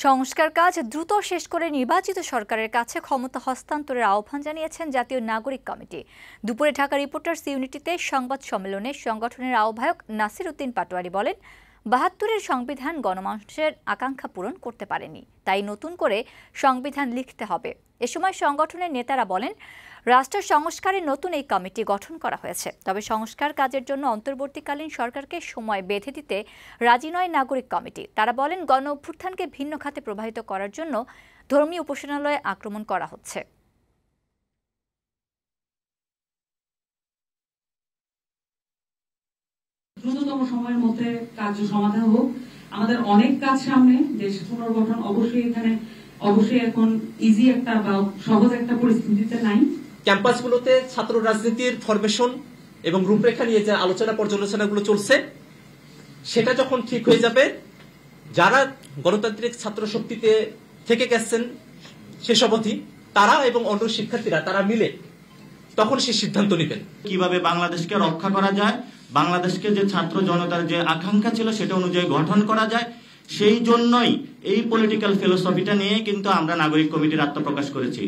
সংস্কার কাজ দ্রুত শেষ করে নির্বাচিত সরকারের কাছে ক্ষমতা হস্তান্তরের আহ্বান জানিয়েছেন জাতীয় নাগরিক কমিটি। দুপুরে ঢাকা রিপোর্টার্স ইউনিটিতে সংবাদ সম্মেলনে সংগঠনের আহ্বায়ক নাসির উদ্দিন পাটোয়ারি বলেন, ৭২-এর সংবিধান গণমানুষের আকাঙ্ক্ষা পূরণ করতে পারেনি, তাই নতুন করে সংবিধান লিখতে হবে। এ সময় সংগঠনের নেতারা বলেন, রাষ্ট্র সংস্কারে নতুন এই কমিটি গঠন করা হয়েছে, তবে সংস্কার কাজের জন্য অন্তর্বর্তীকালীন সরকারকে সময় বেঁধে দিতে রাজি নয় নাগরিক কমিটি। তারা বলেন, গণ অভ্যুত্থানকে ভিন্ন খাতে প্রবাহিত করার জন্য ধর্মীয় উপাসনালয়ে আক্রমণ করা হচ্ছে। দ্রুততম সময়ের মধ্যে কার্য সমাধান হোক। আমাদের অনেক কাজ সামনে, দেশ পুনর্গঠন অবশ্যই এখন ইজি একটা বা সহজ একটা পরিস্থিতিতে নাই। ক্যাম্পাসগুলোতে ছাত্র রাজনীতির ফরমেশন এবং রূপরেখা নিয়ে যে আলোচনা পর্যালোচনাগুলো চলছে, সেটা যখন ঠিক হয়ে যাবে, যারা গণতান্ত্রিক ছাত্র শক্তিতে থেকে গেছেন সেসব অবধি তারা এবং অন্য শিক্ষার্থীরা তারা মিলে তখন সে সিদ্ধান্ত নেবেন কিভাবে বাংলাদেশকে রক্ষা করা যায়, বাংলাদেশকে যে ছাত্র জনতার যে আকাঙ্ক্ষা ছিল সেটা অনুযায়ী গঠন করা যায়। সেই জন্যই এই পলিটিক্যাল ফিলোসফিটা নিয়ে কিন্তু আমরা নাগরিক কমিটির আত্মপ্রকাশ করেছি।